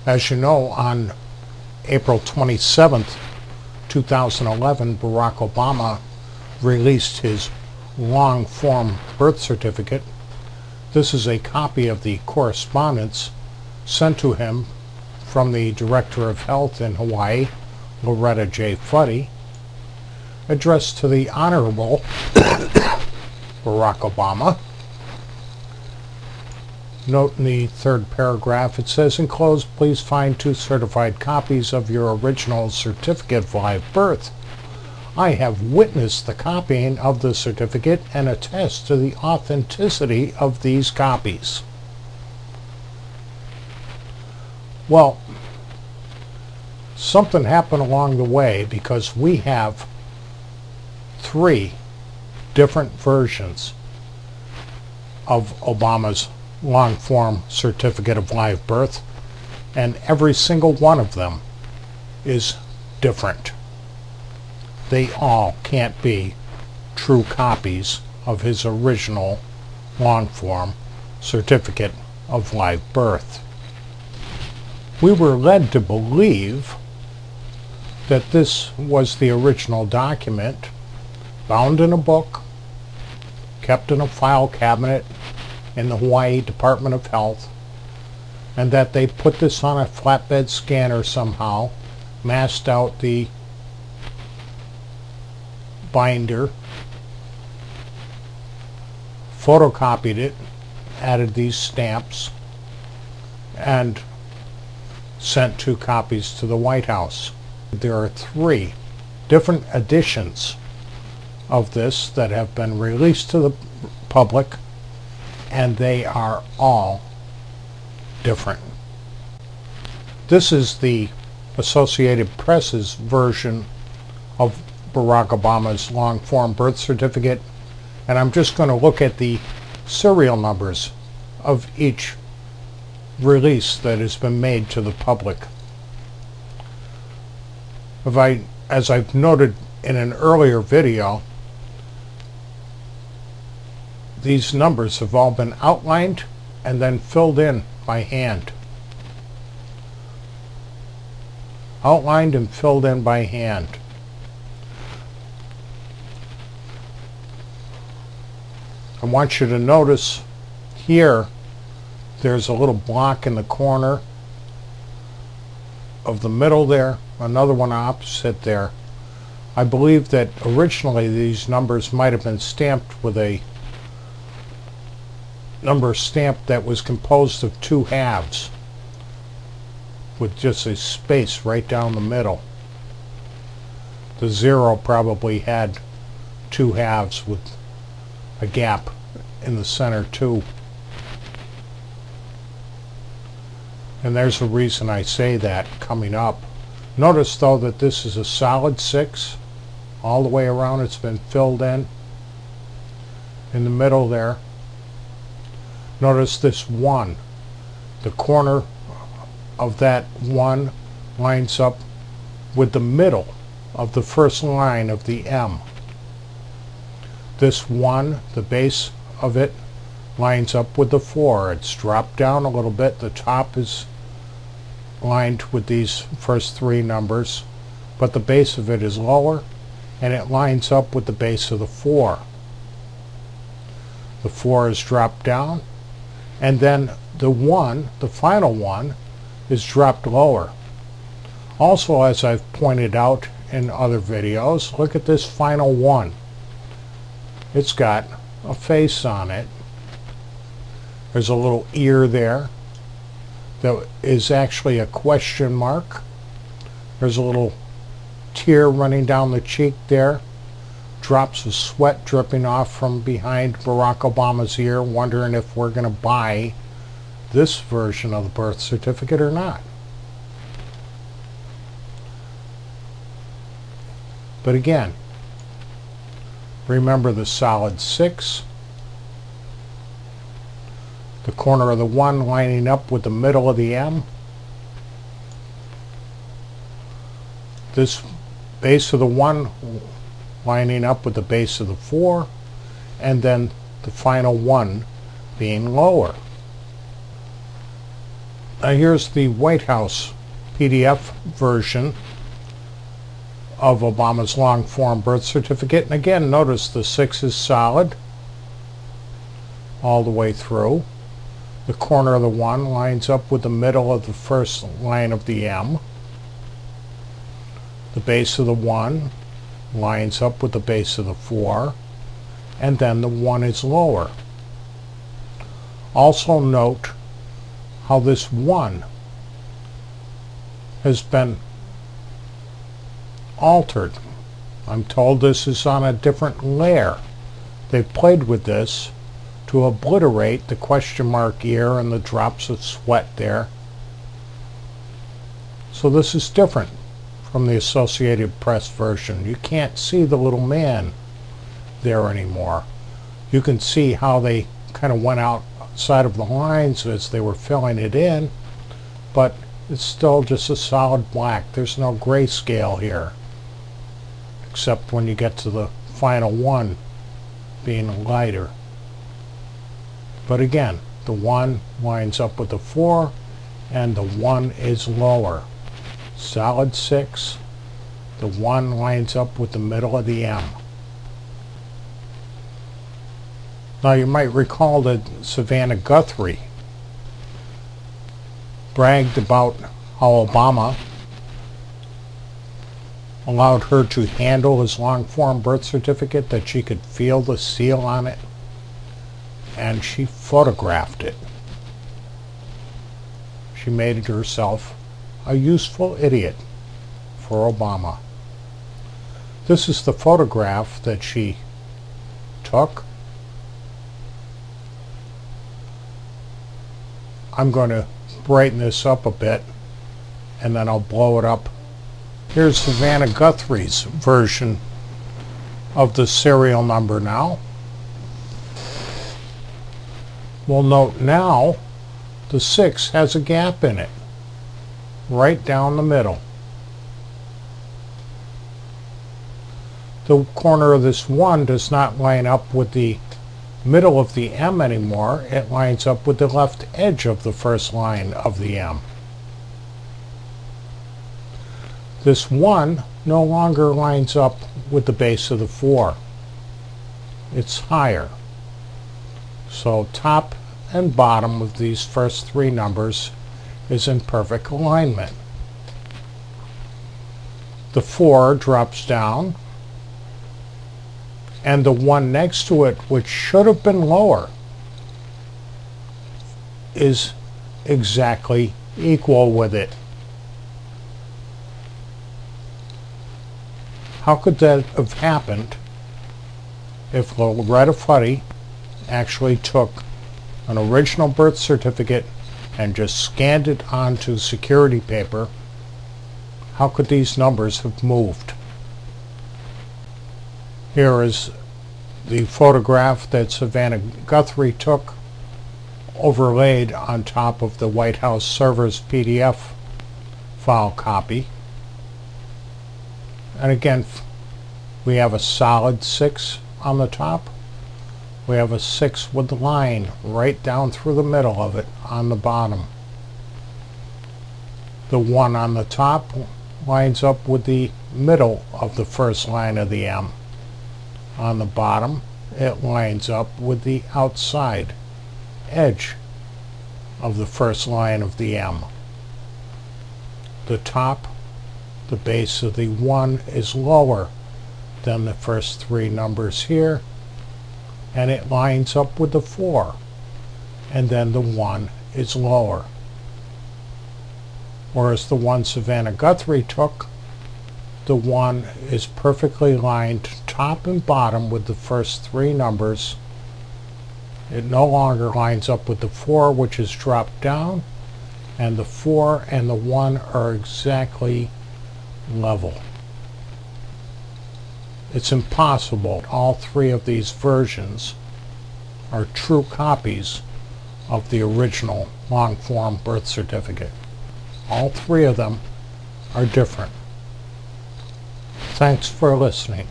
As you know, on April 27th, 2011, Barack Obama released his long-form birth certificate. This is a copy of the correspondence sent to him from the Director of Health in Hawaii, Loretta J. Fuddy, addressed to the Honorable Barack Obama. Note in the third paragraph, it says, "Enclosed, please find 2 certified copies of your original certificate of live birth. I have witnessed the copying of the certificate and attest to the authenticity of these copies." Well, something happened along the way, because we have 3 different versions of Obama's long-form certificate of live birth, and every single one of them is different. They all can't be true copies of his original long-form certificate of live birth. We were led to believe that this was the original document, bound in a book, kept in a file cabinet in the Hawaii Department of Health, and that they put this on a flatbed scanner somehow, masked out the binder, photocopied it, added these stamps, and sent 2 copies to the White House. There are 3 different editions of this that have been released to the public, and they are all different. This is the Associated Press's version of Barack Obama's long-form birth certificate, and I'm just going to look at the serial numbers of each release that has been made to the public. As I've noted in an earlier video, these numbers have all been outlined and then filled in by hand. Outlined and filled in by hand. I want you to notice here there's a little block in the corner of the middle there, another one opposite there. I believe that originally these numbers might have been stamped with a number stamp that was composed of 2 halves with just a space right down the middle. The 0 probably had 2 halves with a gap in the center too. And there's a reason I say that coming up. Notice though that this is a solid 6 all the way around. It's been filled in the middle there. Notice this 1. The corner of that 1 lines up with the middle of the first line of the M. This 1, the base of it, lines up with the 4. It's dropped down a little bit. The top is lined with these first 3 numbers, but the base of it is lower, and it lines up with the base of the 4. The 4 is dropped down, and then the 1, the final 1, is dropped lower. Also, as I've pointed out in other videos, look at this final 1. It's got a face on it. There's a little ear there that is actually a question mark. There's a little tear running down the cheek there. Drops of sweat dripping off from behind Barack Obama's ear, wondering if we're going to buy this version of the birth certificate or not. But again, remember the solid 6, the corner of the 1 lining up with the middle of the M, this base of the 1 lining up with the base of the 4, and then the final 1 being lower. Here's the White House PDF version of Obama's long form birth certificate. And again, notice the 6 is solid all the way through. The corner of the 1 lines up with the middle of the first line of the M. The base of the 1 lines up with the base of the 4, and then the 1 is lower. Also note how this 1 has been altered. I'm told this is on a different layer. They've played with this to obliterate the question mark ear and the drops of sweat there. So this is different from the Associated Press version. You can't see the little man there anymore. You can see how they kind of went outside of the lines as they were filling it in, but it's still just a solid black. There's no grayscale here, except when you get to the final 1 being lighter. But again, the 1 lines up with the 4, and the 1 is lower. Solid 6. The 1 lines up with the middle of the M. Now you might recall that Savannah Guthrie bragged about how Obama allowed her to handle his long form birth certificate, that she could feel the seal on it, and she photographed it. She made herself a useful idiot for Obama. This is the photograph that she took. I'm going to brighten this up a bit and then I'll blow it up. Here's Savannah Guthrie's version of the serial number now. We'll note now the 6 has a gap in it, right down the middle. The corner of this 1 does not line up with the middle of the M anymore. It lines up with the left edge of the first line of the M. This 1 no longer lines up with the base of the 4. It's higher. So top and bottom of these first 3 numbers is in perfect alignment. The 4 drops down, and the 1 next to it, which should have been lower, is exactly equal with it. How could that have happened if Loretta Fuddy actually took an original birth certificate and just scanned it onto security paper? How could these numbers have moved? Here is the photograph that Savannah Guthrie took, overlaid on top of the White House server's PDF file copy. And again, we have a solid 6 on the top. We have a 6 with the line right down through the middle of it on the bottom. The 1 on the top lines up with the middle of the first line of the M. On the bottom, it lines up with the outside edge of the first line of the M. The top, the base of the 1 is lower than the first 3 numbers here, and it lines up with the 4, and then the 1 is lower. Whereas the 1 Savannah Guthrie took, the 1 is perfectly lined top and bottom with the first 3 numbers. It no longer lines up with the 4, which is dropped down, and the 4 and the 1 are exactly level. It's impossible. All 3 of these versions are true copies of the original long-form birth certificate. All 3 of them are different. Thanks for listening.